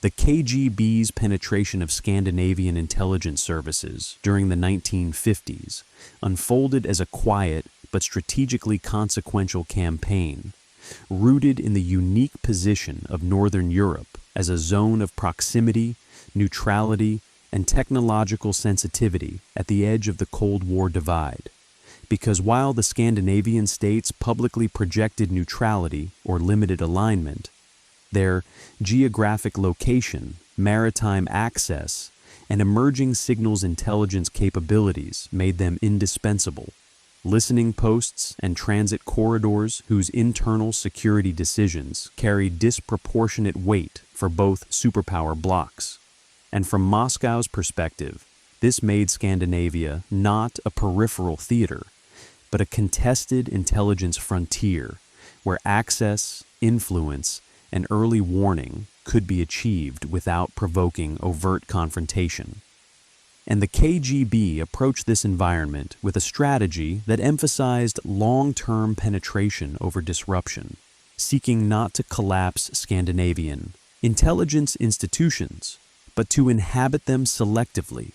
The KGB's penetration of Scandinavian intelligence services during the 1950s unfolded as a quiet but strategically consequential campaign, rooted in the unique position of Northern Europe as a zone of proximity, neutrality, and technological sensitivity at the edge of the Cold War divide. Because while the Scandinavian states publicly projected neutrality or limited alignment, their geographic location, maritime access, and emerging signals intelligence capabilities made them indispensable. Listening posts and transit corridors whose internal security decisions carried disproportionate weight for both superpower blocs. And from Moscow's perspective, this made Scandinavia not a peripheral theater, but a contested intelligence frontier where access, influence, and early warning could be achieved without provoking overt confrontation. And the KGB approached this environment with a strategy that emphasized long-term penetration over disruption, seeking not to collapse Scandinavian intelligence institutions, but to inhabit them selectively,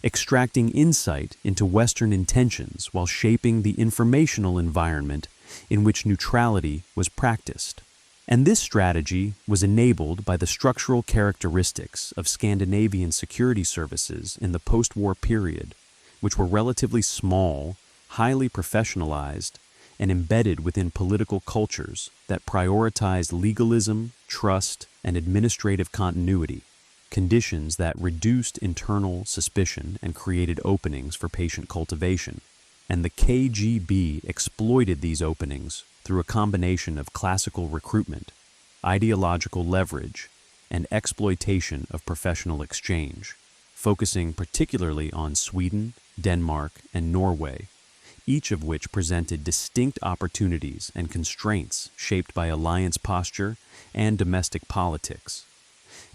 extracting insight into Western intentions while shaping the informational environment in which neutrality was practiced. And this strategy was enabled by the structural characteristics of Scandinavian security services in the post-war period, which were relatively small, highly professionalized, and embedded within political cultures that prioritized legalism, trust, and administrative continuity, conditions that reduced internal suspicion and created openings for patient cultivation. And the KGB exploited these openings through a combination of classical recruitment, ideological leverage, and exploitation of professional exchange, focusing particularly on Sweden, Denmark, and Norway, each of which presented distinct opportunities and constraints shaped by alliance posture and domestic politics.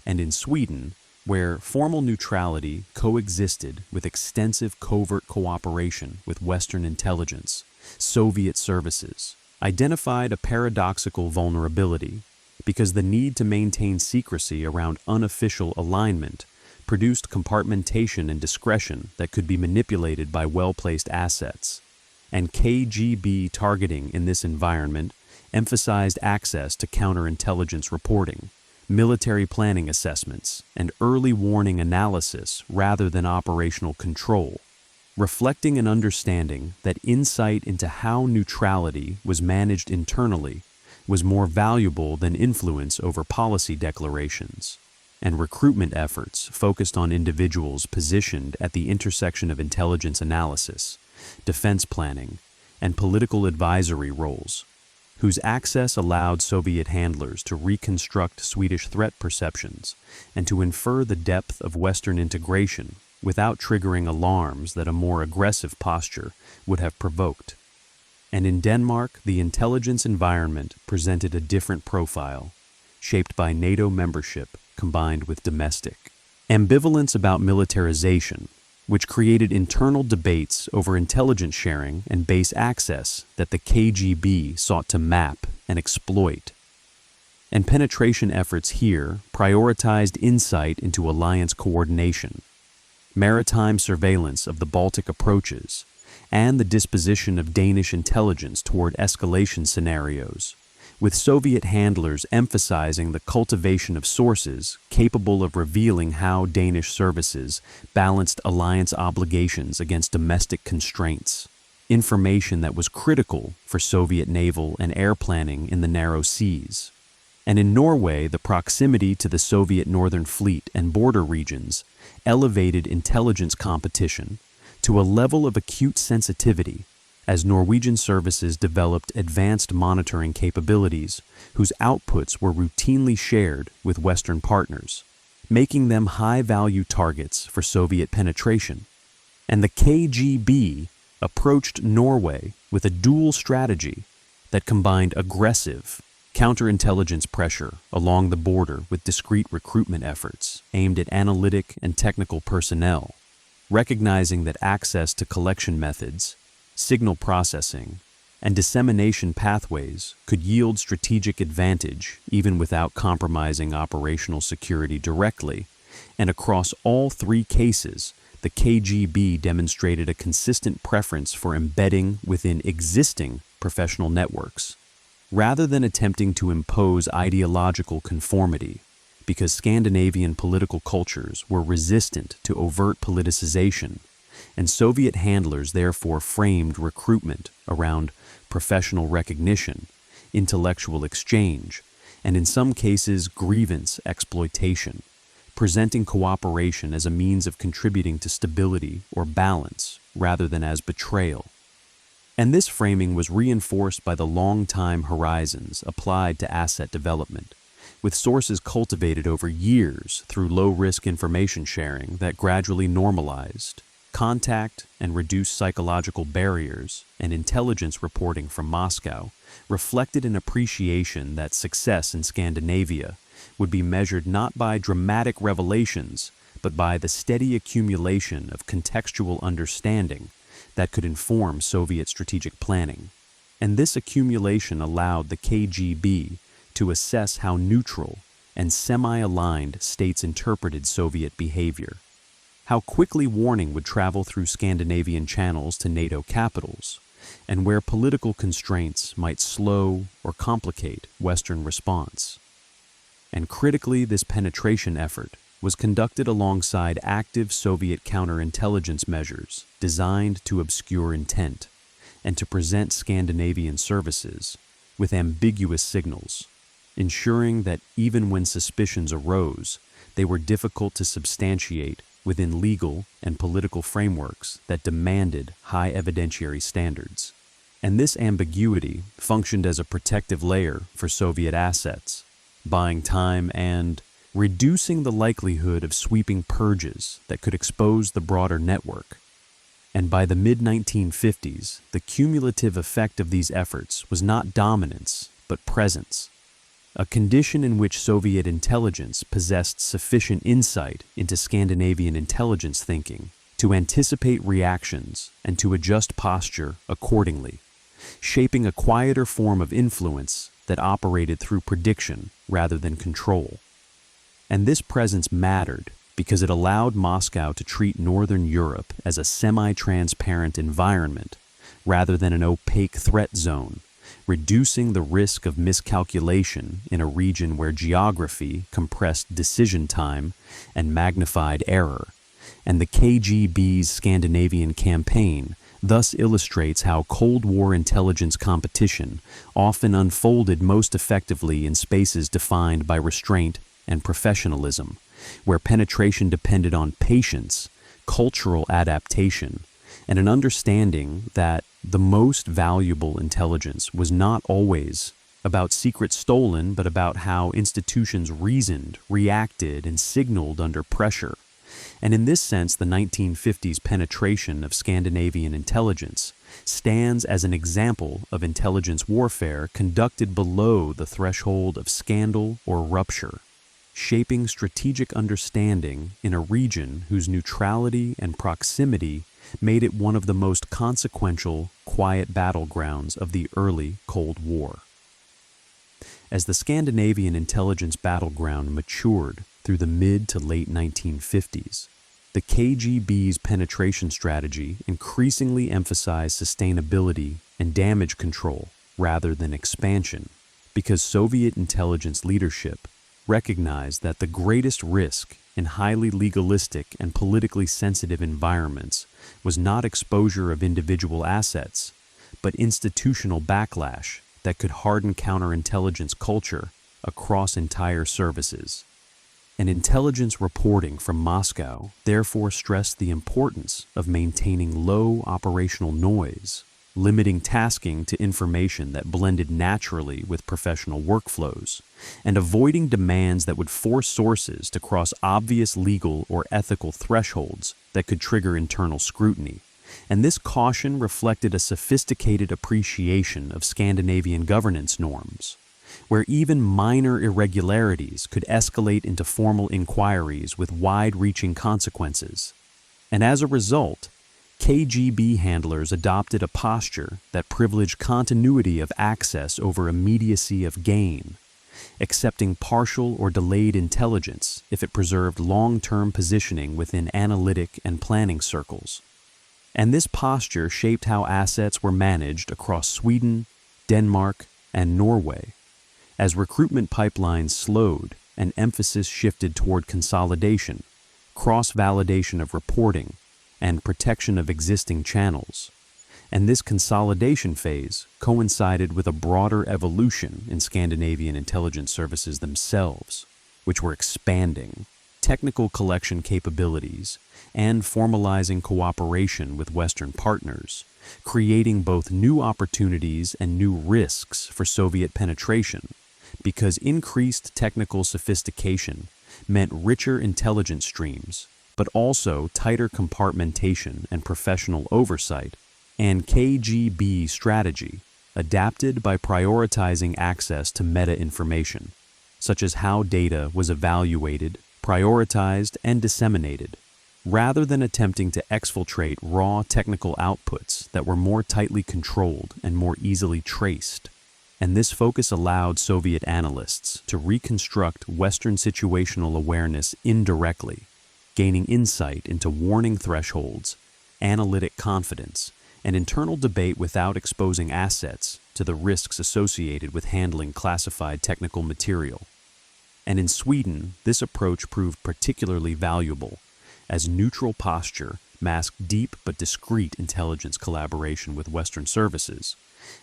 And in Sweden, where formal neutrality coexisted with extensive covert cooperation with Western intelligence, Soviet services identified a paradoxical vulnerability because the need to maintain secrecy around unofficial alignment produced compartmentation and discretion that could be manipulated by well-placed assets. And KGB targeting in this environment emphasized access to counterintelligence reporting, military planning assessments, and early warning analysis rather than operational control, reflecting an understanding that insight into how neutrality was managed internally was more valuable than influence over policy declarations. And recruitment efforts focused on individuals positioned at the intersection of intelligence analysis, defense planning, and political advisory roles, whose access allowed Soviet handlers to reconstruct Swedish threat perceptions and to infer the depth of Western integration without triggering alarms that a more aggressive posture would have provoked. And in Denmark, the intelligence environment presented a different profile, shaped by NATO membership combined with domestic ambivalence about militarization, which created internal debates over intelligence sharing and base access that the KGB sought to map and exploit. And penetration efforts here prioritized insight into alliance coordination, maritime surveillance of the Baltic approaches, and the disposition of Danish intelligence toward escalation scenarios, with Soviet handlers emphasizing the cultivation of sources capable of revealing how Danish services balanced alliance obligations against domestic constraints, information that was critical for Soviet naval and air planning in the narrow seas. And in Norway, the proximity to the Soviet Northern Fleet and border regions elevated intelligence competition to a level of acute sensitivity as Norwegian services developed advanced monitoring capabilities whose outputs were routinely shared with Western partners, making them high-value targets for Soviet penetration. And the KGB approached Norway with a dual strategy that combined aggressive counterintelligence pressure along the border with discrete recruitment efforts aimed at analytic and technical personnel, recognizing that access to collection methods, signal processing, and dissemination pathways could yield strategic advantage even without compromising operational security directly, and across all three cases, the KGB demonstrated a consistent preference for embedding within existing professional networks, rather than attempting to impose ideological conformity, because Scandinavian political cultures were resistant to overt politicization, and Soviet handlers therefore framed recruitment around professional recognition, intellectual exchange, and in some cases grievance exploitation, presenting cooperation as a means of contributing to stability or balance rather than as betrayal. And this framing was reinforced by the long-time horizons applied to asset development, with sources cultivated over years through low-risk information sharing that gradually normalized contact and reduced psychological barriers, and intelligence reporting from Moscow reflected an appreciation that success in Scandinavia would be measured not by dramatic revelations, but by the steady accumulation of contextual understanding that could inform Soviet strategic planning. And this accumulation allowed the KGB to assess how neutral and semi-aligned states interpreted Soviet behavior, how quickly warning would travel through Scandinavian channels to NATO capitals, and where political constraints might slow or complicate Western response. And critically, this penetration effort was conducted alongside active Soviet counterintelligence measures designed to obscure intent and to present Scandinavian services with ambiguous signals, ensuring that even when suspicions arose, they were difficult to substantiate within legal and political frameworks that demanded high evidentiary standards. And this ambiguity functioned as a protective layer for Soviet assets, buying time and reducing the likelihood of sweeping purges that could expose the broader network. And by the mid-1950s, the cumulative effect of these efforts was not dominance, but presence, a condition in which Soviet intelligence possessed sufficient insight into Scandinavian intelligence thinking to anticipate reactions and to adjust posture accordingly, shaping a quieter form of influence that operated through prediction rather than control. And this presence mattered because it allowed Moscow to treat Northern Europe as a semi-transparent environment rather than an opaque threat zone, reducing the risk of miscalculation in a region where geography compressed decision time and magnified error. And the KGB's Scandinavian campaign thus illustrates how Cold War intelligence competition often unfolded most effectively in spaces defined by restraint and professionalism, where penetration depended on patience, cultural adaptation, and an understanding that the most valuable intelligence was not always about secrets stolen, but about how institutions reasoned, reacted, and signaled under pressure. And in this sense, the 1950s penetration of Scandinavian intelligence stands as an example of intelligence warfare conducted below the threshold of scandal or rupture, shaping strategic understanding in a region whose neutrality and proximity made it one of the most consequential, quiet battlegrounds of the early Cold War. As the Scandinavian intelligence battleground matured through the mid to late 1950s, the KGB's penetration strategy increasingly emphasized sustainability and damage control rather than expansion, because Soviet intelligence leadership recognized that the greatest risk in highly legalistic and politically sensitive environments was not exposure of individual assets, but institutional backlash that could harden counterintelligence culture across entire services. And intelligence reporting from Moscow therefore stressed the importance of maintaining low operational noise, limiting tasking to information that blended naturally with professional workflows, and avoiding demands that would force sources to cross obvious legal or ethical thresholds that could trigger internal scrutiny. And this caution reflected a sophisticated appreciation of Scandinavian governance norms, where even minor irregularities could escalate into formal inquiries with wide-reaching consequences. And as a result, KGB handlers adopted a posture that privileged continuity of access over immediacy of gain, accepting partial or delayed intelligence if it preserved long-term positioning within analytic and planning circles. And this posture shaped how assets were managed across Sweden, Denmark, and Norway, as recruitment pipelines slowed and emphasis shifted toward consolidation, cross-validation of reporting, and protection of existing channels. And this consolidation phase coincided with a broader evolution in Scandinavian intelligence services themselves, which were expanding technical collection capabilities and formalizing cooperation with Western partners, creating both new opportunities and new risks for Soviet penetration, because increased technical sophistication meant richer intelligence streams, but also tighter compartmentation and professional oversight, and KGB strategy, adapted by prioritizing access to meta-information, such as how data was evaluated, prioritized, and disseminated, rather than attempting to exfiltrate raw technical outputs that were more tightly controlled and more easily traced. And this focus allowed Soviet analysts to reconstruct Western situational awareness indirectly, gaining insight into warning thresholds, analytic confidence, and internal debate without exposing assets to the risks associated with handling classified technical material. And in Sweden, this approach proved particularly valuable, as neutral posture masked deep but discreet intelligence collaboration with Western services,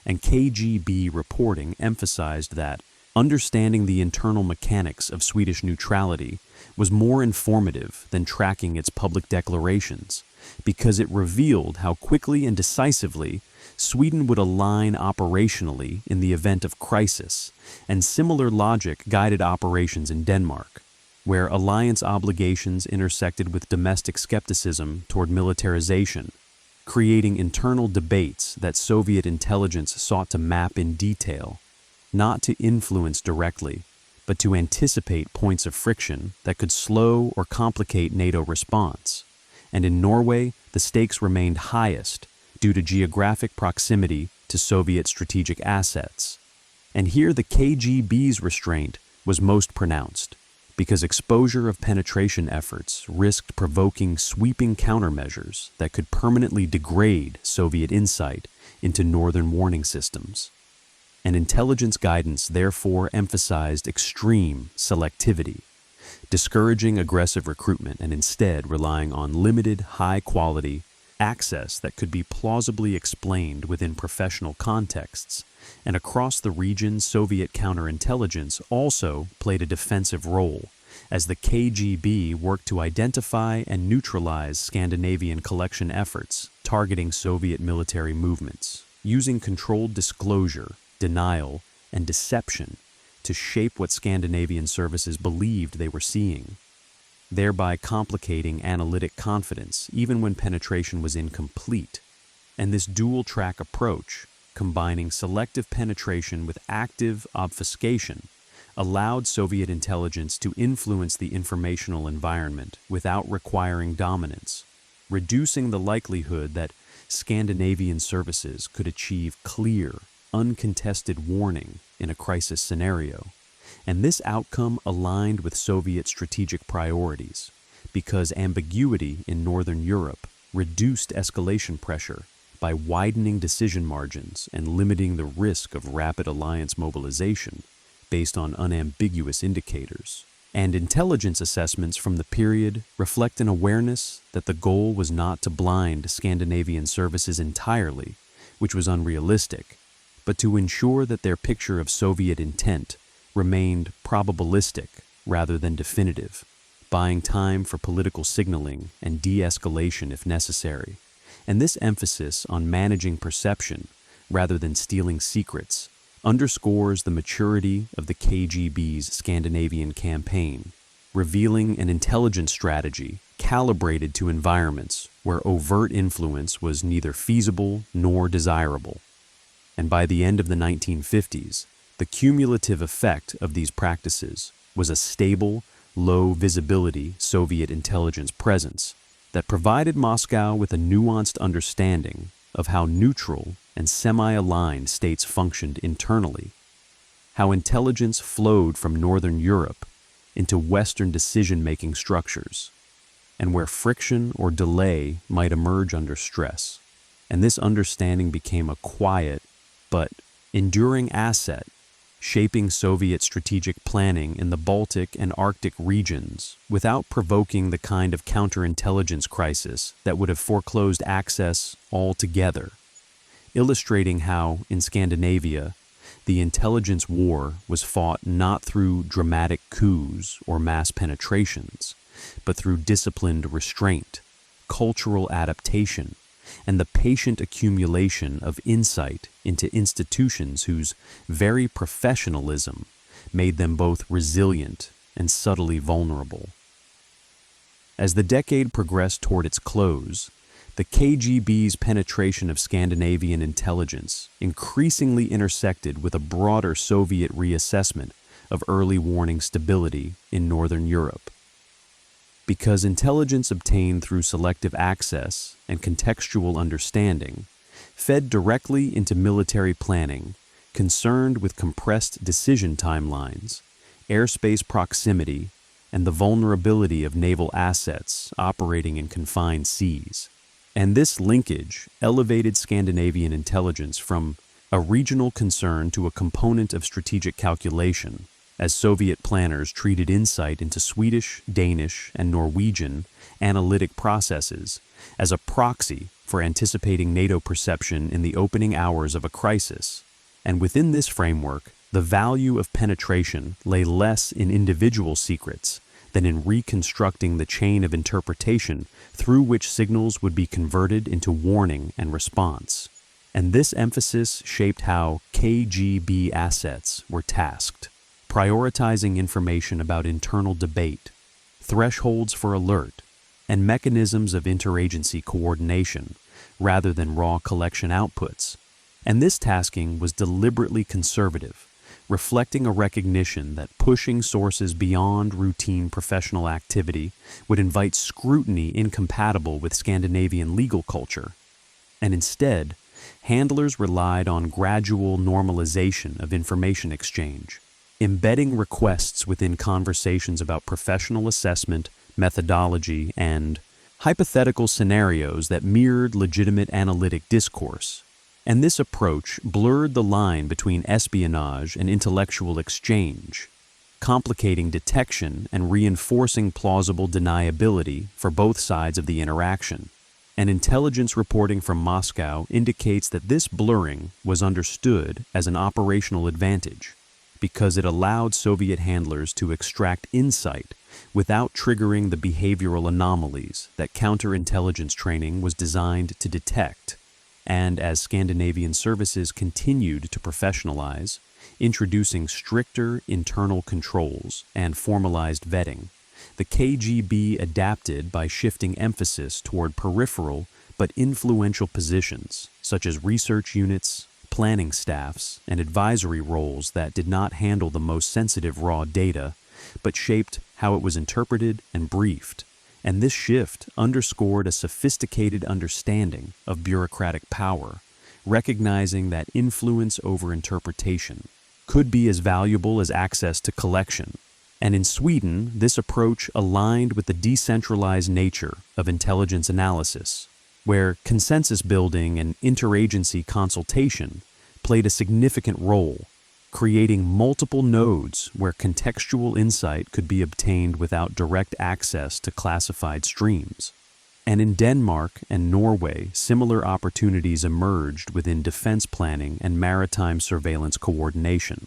and KGB reporting emphasized that understanding the internal mechanics of Swedish neutrality was more informative than tracking its public declarations, because it revealed how quickly and decisively Sweden would align operationally in the event of crisis, and similar logic guided operations in Denmark, where alliance obligations intersected with domestic skepticism toward militarization, creating internal debates that Soviet intelligence sought to map in detail, not to influence directly, but to anticipate points of friction that could slow or complicate NATO response. And in Norway, the stakes remained highest due to geographic proximity to Soviet strategic assets. And here the KGB's restraint was most pronounced, because exposure of penetration efforts risked provoking sweeping countermeasures that could permanently degrade Soviet insight into northern warning systems. And intelligence guidance therefore emphasized extreme selectivity, discouraging aggressive recruitment and instead relying on limited, high-quality access that could be plausibly explained within professional contexts. And across the region, Soviet counterintelligence also played a defensive role, as the KGB worked to identify and neutralize Scandinavian collection efforts targeting Soviet military movements, using controlled disclosure, denial, and deception to shape what Scandinavian services believed they were seeing, thereby complicating analytic confidence even when penetration was incomplete. And this dual-track approach, combining selective penetration with active obfuscation, allowed Soviet intelligence to influence the informational environment without requiring dominance, reducing the likelihood that Scandinavian services could achieve clear, uncontested warning in a crisis scenario. And this outcome aligned with Soviet strategic priorities, because ambiguity in Northern Europe reduced escalation pressure by widening decision margins and limiting the risk of rapid alliance mobilization based on unambiguous indicators. And intelligence assessments from the period reflect an awareness that the goal was not to blind Scandinavian services entirely, which was unrealistic, but to ensure that their picture of Soviet intent remained probabilistic rather than definitive, buying time for political signaling and de-escalation if necessary. And this emphasis on managing perception rather than stealing secrets underscores the maturity of the KGB's Scandinavian campaign, revealing an intelligence strategy calibrated to environments where overt influence was neither feasible nor desirable. And by the end of the 1950s, the cumulative effect of these practices was a stable, low-visibility Soviet intelligence presence that provided Moscow with a nuanced understanding of how neutral and semi-aligned states functioned internally, how intelligence flowed from Northern Europe into Western decision-making structures, and where friction or delay might emerge under stress. And this understanding became a quiet but enduring asset, shaping Soviet strategic planning in the Baltic and Arctic regions without provoking the kind of counterintelligence crisis that would have foreclosed access altogether, illustrating how, in Scandinavia, the intelligence war was fought not through dramatic coups or mass penetrations, but through disciplined restraint, cultural adaptation, and the patient accumulation of insight into institutions whose very professionalism made them both resilient and subtly vulnerable. As the decade progressed toward its close, the KGB's penetration of Scandinavian intelligence increasingly intersected with a broader Soviet reassessment of early warning stability in Northern Europe. Because intelligence obtained through selective access and contextual understanding fed directly into military planning concerned with compressed decision timelines, airspace proximity, and the vulnerability of naval assets operating in confined seas. And this linkage elevated Scandinavian intelligence from a regional concern to a component of strategic calculation, as Soviet planners treated insight into Swedish, Danish, and Norwegian analytic processes as a proxy for anticipating NATO perception in the opening hours of a crisis. And within this framework, the value of penetration lay less in individual secrets than in reconstructing the chain of interpretation through which signals would be converted into warning and response. And this emphasis shaped how KGB assets were tasked, prioritizing information about internal debate, thresholds for alert, and mechanisms of interagency coordination rather than raw collection outputs. And this tasking was deliberately conservative, reflecting a recognition that pushing sources beyond routine professional activity would invite scrutiny incompatible with Scandinavian legal culture. And instead, handlers relied on gradual normalization of information exchange, embedding requests within conversations about professional assessment, methodology, and hypothetical scenarios that mirrored legitimate analytic discourse. And this approach blurred the line between espionage and intellectual exchange, complicating detection and reinforcing plausible deniability for both sides of the interaction. And intelligence reporting from Moscow indicates that this blurring was understood as an operational advantage, because it allowed Soviet handlers to extract insight without triggering the behavioral anomalies that counterintelligence training was designed to detect. And as Scandinavian services continued to professionalize, introducing stricter internal controls and formalized vetting, the KGB adapted by shifting emphasis toward peripheral but influential positions, such as research units, planning staffs, and advisory roles that did not handle the most sensitive raw data, but shaped how it was interpreted and briefed. And this shift underscored a sophisticated understanding of bureaucratic power, recognizing that influence over interpretation could be as valuable as access to collection. And in Sweden, this approach aligned with the decentralized nature of intelligence analysis, where consensus building and interagency consultation played a significant role, creating multiple nodes where contextual insight could be obtained without direct access to classified streams. And in Denmark and Norway, similar opportunities emerged within defense planning and maritime surveillance coordination,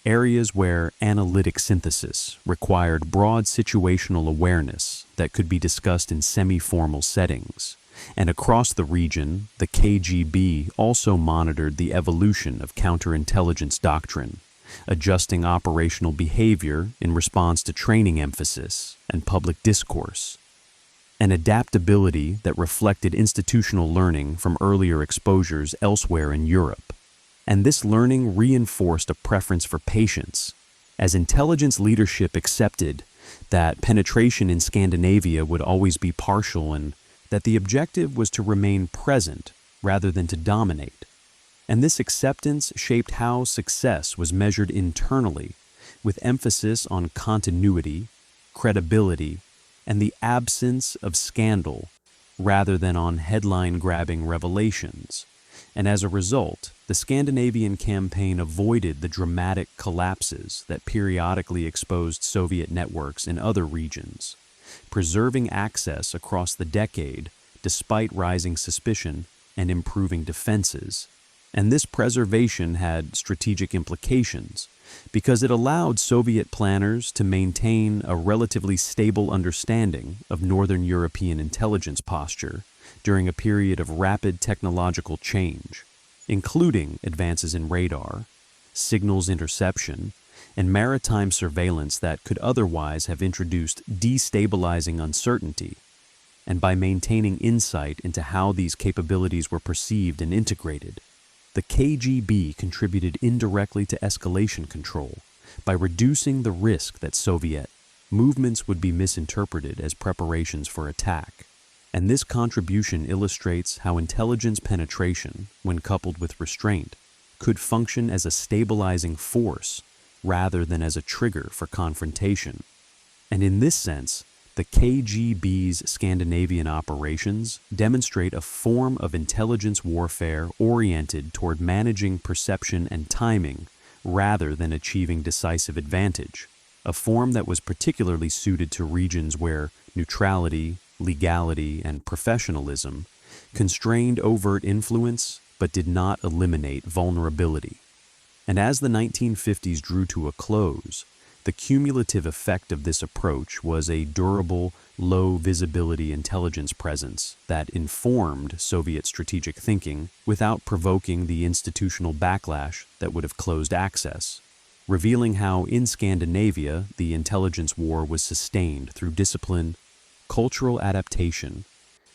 areas where analytic synthesis required broad situational awareness that could be discussed in semi-formal settings. And across the region, the KGB also monitored the evolution of counterintelligence doctrine, adjusting operational behavior in response to training emphasis and public discourse, an adaptability that reflected institutional learning from earlier exposures elsewhere in Europe. And this learning reinforced a preference for patience, as intelligence leadership accepted that penetration in Scandinavia would always be partial, and that the objective was to remain present rather than to dominate. And this acceptance shaped how success was measured internally, with emphasis on continuity, credibility, and the absence of scandal, rather than on headline-grabbing revelations. And as a result, the Scandinavian campaign avoided the dramatic collapses that periodically exposed Soviet networks in other regions, preserving access across the decade despite rising suspicion and improving defenses. And this preservation had strategic implications because it allowed Soviet planners to maintain a relatively stable understanding of Northern European intelligence posture during a period of rapid technological change, including advances in radar, signals interception, and maritime surveillance that could otherwise have introduced destabilizing uncertainty. And by maintaining insight into how these capabilities were perceived and integrated, the KGB contributed indirectly to escalation control by reducing the risk that Soviet movements would be misinterpreted as preparations for attack. And this contribution illustrates how intelligence penetration, when coupled with restraint, could function as a stabilizing force rather than as a trigger for confrontation. And in this sense, the KGB's Scandinavian operations demonstrate a form of intelligence warfare oriented toward managing perception and timing rather than achieving decisive advantage, a form that was particularly suited to regions where neutrality, legality, and professionalism constrained overt influence but did not eliminate vulnerability. And as the 1950s drew to a close, the cumulative effect of this approach was a durable, low-visibility intelligence presence that informed Soviet strategic thinking without provoking the institutional backlash that would have closed access, revealing how in Scandinavia the intelligence war was sustained through discipline, cultural adaptation,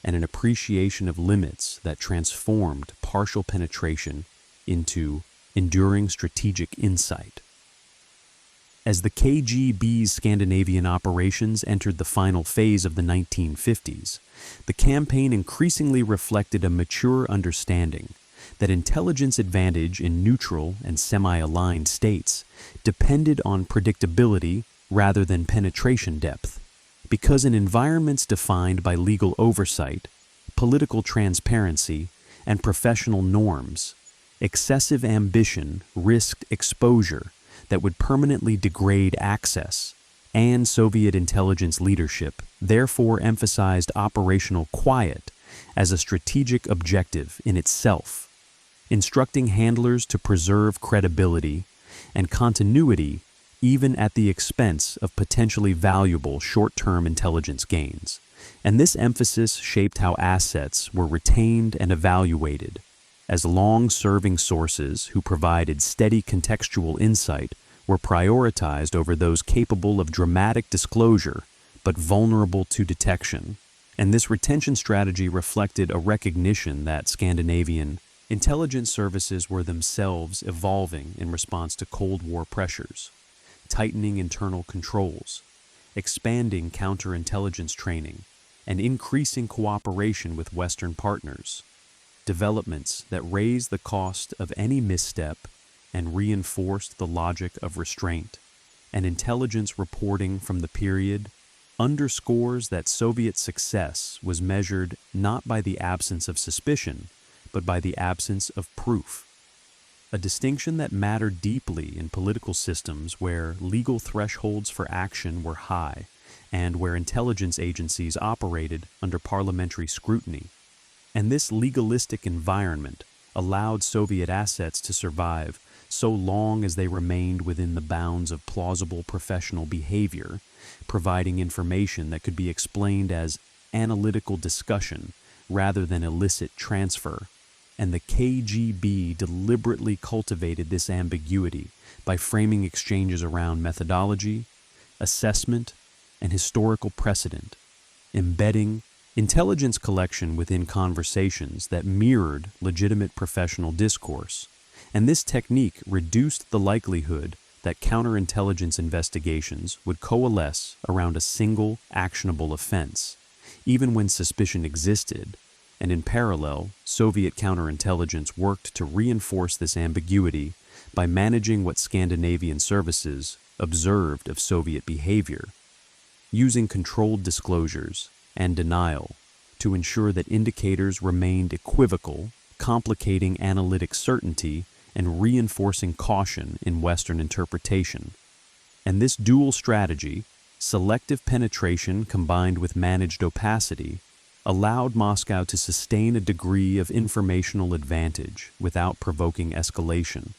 and an appreciation of limits that transformed partial penetration into enduring strategic insight. As the KGB's Scandinavian operations entered the final phase of the 1950s, the campaign increasingly reflected a mature understanding that intelligence advantage in neutral and semi-aligned states depended on predictability rather than penetration depth, because in environments defined by legal oversight, political transparency, and professional norms, excessive ambition risked exposure that would permanently degrade access, and Soviet intelligence leadership therefore emphasized operational quiet as a strategic objective in itself, instructing handlers to preserve credibility and continuity even at the expense of potentially valuable short-term intelligence gains. And this emphasis shaped how assets were retained and evaluated, as long-serving sources who provided steady contextual insight were prioritized over those capable of dramatic disclosure but vulnerable to detection. And this retention strategy reflected a recognition that Scandinavian intelligence services were themselves evolving in response to Cold War pressures, tightening internal controls, expanding counterintelligence training, and increasing cooperation with Western partners, developments that raised the cost of any misstep and reinforced the logic of restraint. And intelligence reporting from the period underscores that Soviet success was measured not by the absence of suspicion, but by the absence of proof, a distinction that mattered deeply in political systems where legal thresholds for action were high and where intelligence agencies operated under parliamentary scrutiny. And this legalistic environment allowed Soviet assets to survive so long as they remained within the bounds of plausible professional behavior, providing information that could be explained as analytical discussion rather than illicit transfer. And the KGB deliberately cultivated this ambiguity by framing exchanges around methodology, assessment, and historical precedent, embedding intelligence collection within conversations that mirrored legitimate professional discourse. And this technique reduced the likelihood that counterintelligence investigations would coalesce around a single actionable offense, even when suspicion existed, and in parallel, Soviet counterintelligence worked to reinforce this ambiguity by managing what Scandinavian services observed of Soviet behavior, using controlled disclosures and denial to ensure that indicators remained equivocal, complicating analytic certainty and reinforcing caution in Western interpretation. And this dual strategy, selective penetration combined with managed opacity, allowed Moscow to sustain a degree of informational advantage without provoking escalation.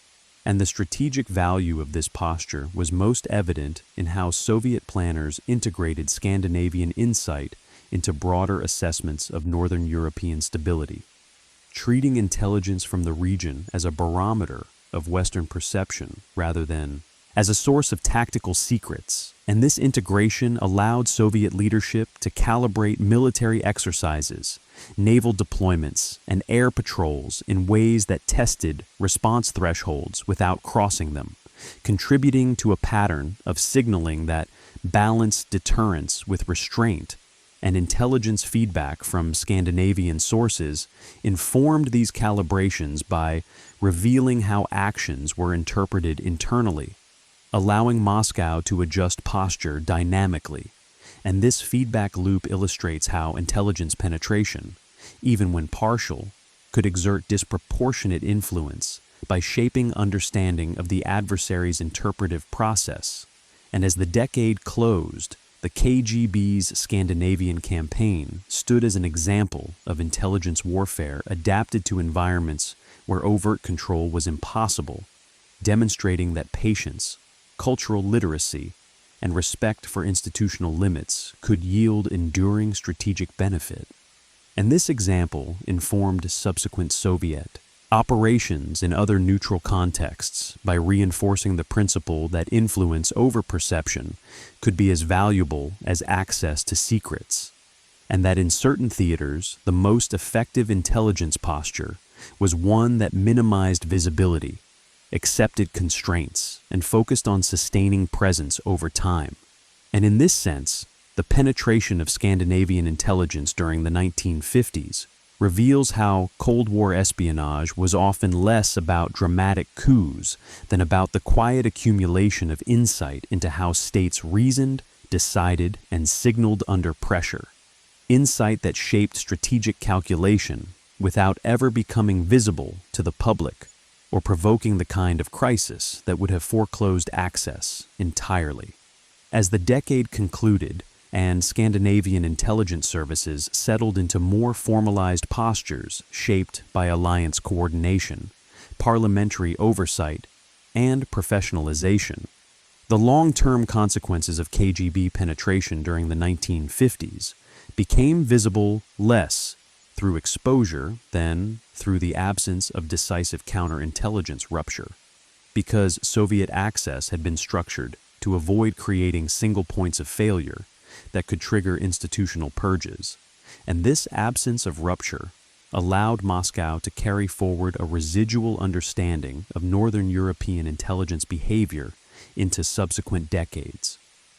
And the strategic value of this posture was most evident in how Soviet planners integrated Scandinavian insight into broader assessments of Northern European stability, treating intelligence from the region as a barometer of Western perception rather than as a source of tactical secrets. And this integration allowed Soviet leadership to calibrate military exercises, naval deployments, and air patrols in ways that tested response thresholds without crossing them, contributing to a pattern of signaling that balanced deterrence with restraint and intelligence feedback from Scandinavian sources informed these calibrations by revealing how actions were interpreted internally, allowing Moscow to adjust posture dynamically. And this feedback loop illustrates how intelligence penetration, even when partial, could exert disproportionate influence by shaping understanding of the adversary's interpretive process. And as the decade closed, the KGB's Scandinavian campaign stood as an example of intelligence warfare adapted to environments where overt control was impossible, demonstrating that patience, cultural literacy, and respect for institutional limits could yield enduring strategic benefit. And this example informed subsequent Soviet operations in other neutral contexts by reinforcing the principle that influence over perception could be as valuable as access to secrets, and that in certain theaters, the most effective intelligence posture was one that minimized visibility, accepted constraints, and focused on sustaining presence over time. And in this sense, the penetration of Scandinavian intelligence during the 1950s reveals how Cold War espionage was often less about dramatic coups than about the quiet accumulation of insight into how states reasoned, decided, and signaled under pressure. Insight that shaped strategic calculation without ever becoming visible to the public or provoking the kind of crisis that would have foreclosed access entirely. As the decade concluded and Scandinavian intelligence services settled into more formalized postures shaped by alliance coordination, parliamentary oversight, and professionalization, the long-term consequences of KGB penetration during the 1950s became visible less through exposure than through the absence of decisive counterintelligence rupture, because Soviet access had been structured to avoid creating single points of failure that could trigger institutional purges. And this absence of rupture allowed Moscow to carry forward a residual understanding of Northern European intelligence behavior into subsequent decades,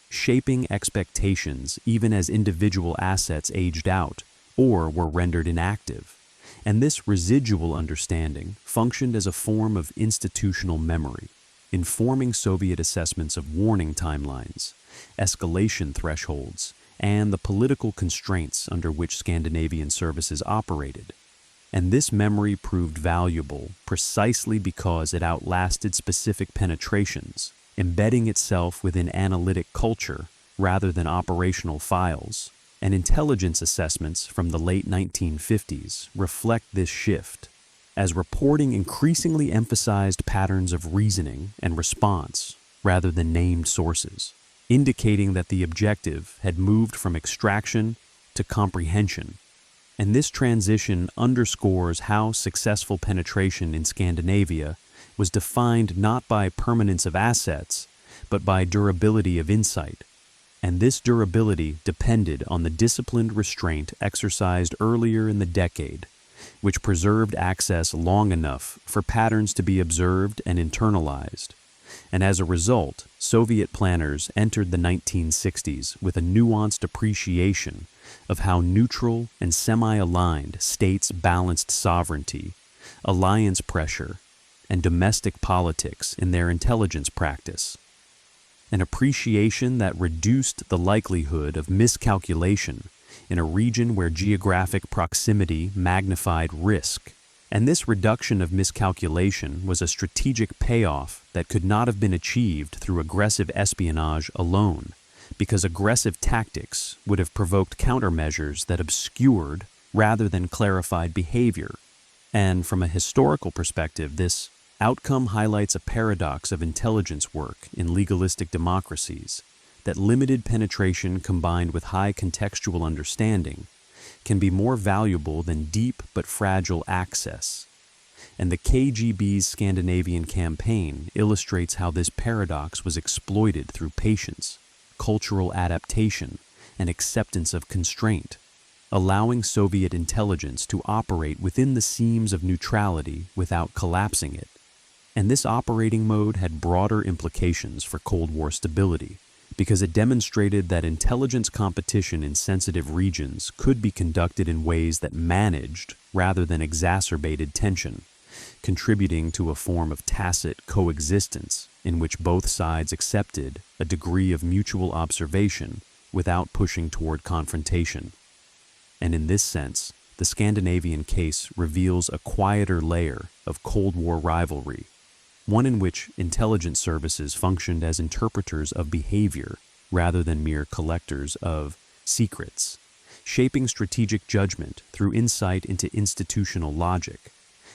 shaping expectations even as individual assets aged out or were rendered inactive. And this residual understanding functioned as a form of institutional memory, informing Soviet assessments of warning timelines, escalation thresholds, and the political constraints under which Scandinavian services operated. And this memory proved valuable precisely because it outlasted specific penetrations, embedding itself within analytic culture rather than operational files. And intelligence assessments from the late 1950s reflect this shift, as reporting increasingly emphasized patterns of reasoning and response rather than named sources, indicating that the objective had moved from extraction to comprehension. And this transition underscores how successful penetration in Scandinavia was defined not by permanence of assets, but by durability of insight. And this durability depended on the disciplined restraint exercised earlier in the decade, which preserved access long enough for patterns to be observed and internalized, And as a result, Soviet planners entered the 1960s with a nuanced appreciation of how neutral and semi-aligned states balanced sovereignty, alliance pressure, and domestic politics in their intelligence practice. An appreciation that reduced the likelihood of miscalculation in a region where geographic proximity magnified risk. And this reduction of miscalculation was a strategic payoff that could not have been achieved through aggressive espionage alone, because aggressive tactics would have provoked countermeasures that obscured rather than clarified behavior. And from a historical perspective, this outcome highlights a paradox of intelligence work in legalistic democracies, that limited penetration combined with high contextual understanding can be more valuable than deep but fragile access. And the KGB's Scandinavian campaign illustrates how this paradox was exploited through patience, cultural adaptation, and acceptance of constraint, allowing Soviet intelligence to operate within the seams of neutrality without collapsing it. And this operating mode had broader implications for Cold War stability, because it demonstrated that intelligence competition in sensitive regions could be conducted in ways that managed rather than exacerbated tension, contributing to a form of tacit coexistence in which both sides accepted a degree of mutual observation without pushing toward confrontation. And in this sense, the Scandinavian case reveals a quieter layer of Cold War rivalry, one in which intelligence services functioned as interpreters of behavior rather than mere collectors of secrets, shaping strategic judgment through insight into institutional logic.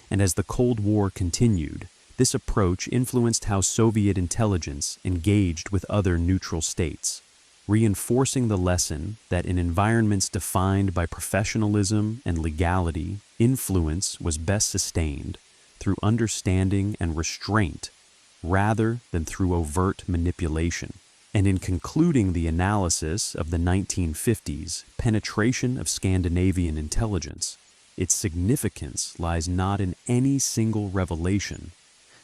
And as the Cold War continued, this approach influenced how Soviet intelligence engaged with other neutral states, reinforcing the lesson that in environments defined by professionalism and legality, influence was best sustained through understanding and restraint rather than through overt manipulation. And in concluding the analysis of the 1950s penetration of Scandinavian intelligence, its significance lies not in any single revelation,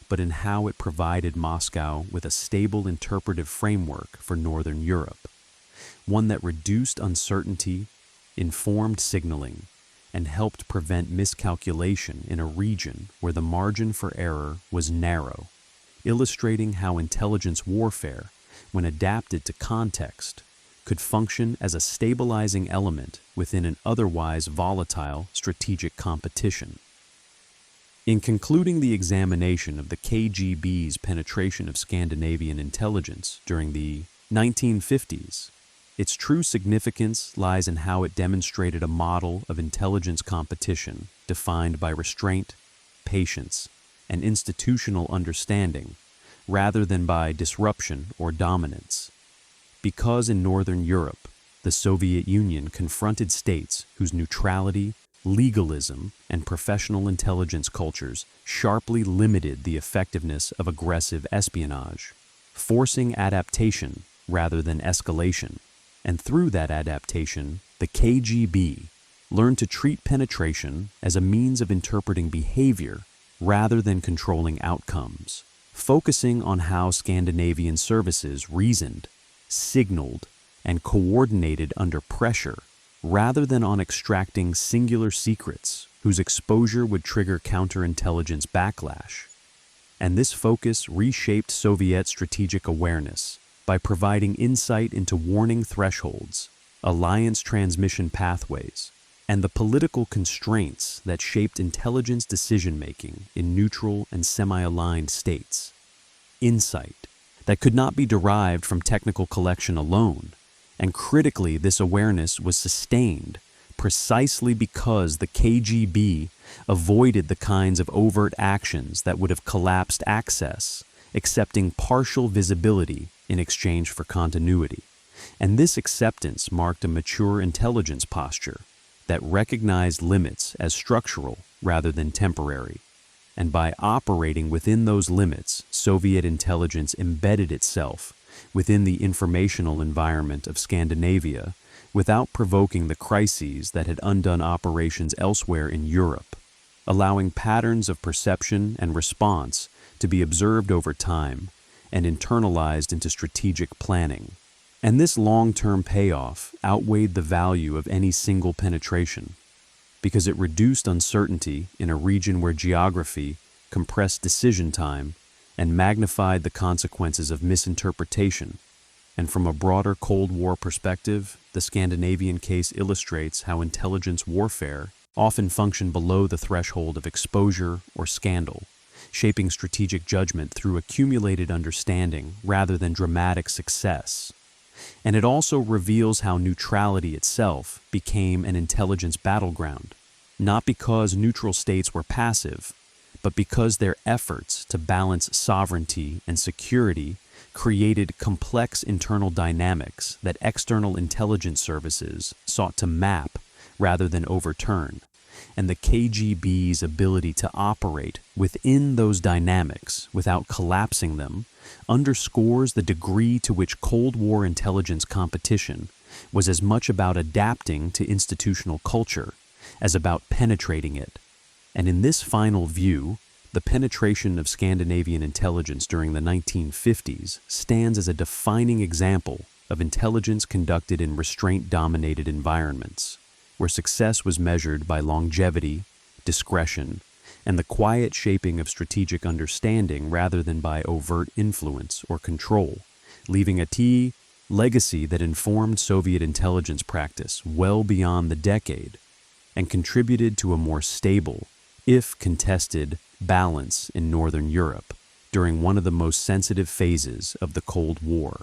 but in how it provided Moscow with a stable interpretive framework for Northern Europe, one that reduced uncertainty, informed signaling, and helped prevent miscalculation in a region where the margin for error was narrow, illustrating how intelligence warfare, when adapted to context, could function as a stabilizing element within an otherwise volatile strategic competition. In concluding the examination of the KGB's penetration of Scandinavian intelligence during the 1950s, its true significance lies in how it demonstrated a model of intelligence competition defined by restraint, patience, and institutional understanding, rather than by disruption or dominance. Because in Northern Europe, the Soviet Union confronted states whose neutrality, legalism, and professional intelligence cultures sharply limited the effectiveness of aggressive espionage, forcing adaptation rather than escalation. And through that adaptation, the KGB learned to treat penetration as a means of interpreting behavior rather than controlling outcomes, focusing on how Scandinavian services reasoned, signaled, and coordinated under pressure, rather than on extracting singular secrets whose exposure would trigger counterintelligence backlash. And this focus reshaped Soviet strategic awareness by providing insight into warning thresholds, alliance transmission pathways, and the political constraints that shaped intelligence decision-making in neutral and semi-aligned states. Insight that could not be derived from technical collection alone, and critically this awareness was sustained precisely because the KGB avoided the kinds of overt actions that would have collapsed access, accepting partial visibility in exchange for continuity. And this acceptance marked a mature intelligence posture that recognized limits as structural rather than temporary. And by operating within those limits, Soviet intelligence embedded itself within the informational environment of Scandinavia without provoking the crises that had undone operations elsewhere in Europe, allowing patterns of perception and response to be observed over time and internalized into strategic planning. And this long-term payoff outweighed the value of any single penetration, because it reduced uncertainty in a region where geography compressed decision time and magnified the consequences of misinterpretation. And from a broader Cold War perspective, the Scandinavian case illustrates how intelligence warfare often functioned below the threshold of exposure or scandal, shaping strategic judgment through accumulated understanding rather than dramatic success. And it also reveals how neutrality itself became an intelligence battleground, not because neutral states were passive, but because their efforts to balance sovereignty and security created complex internal dynamics that external intelligence services sought to map rather than overturn. And the KGB's ability to operate within those dynamics without collapsing them underscores the degree to which Cold War intelligence competition was as much about adapting to institutional culture as about penetrating it. And in this final view, the penetration of Scandinavian intelligence during the 1950s stands as a defining example of intelligence conducted in restraint-dominated environments, where success was measured by longevity, discretion, and the quiet shaping of strategic understanding rather than by overt influence or control, leaving a legacy that informed Soviet intelligence practice well beyond the decade and contributed to a more stable, if contested, balance in Northern Europe during one of the most sensitive phases of the Cold War.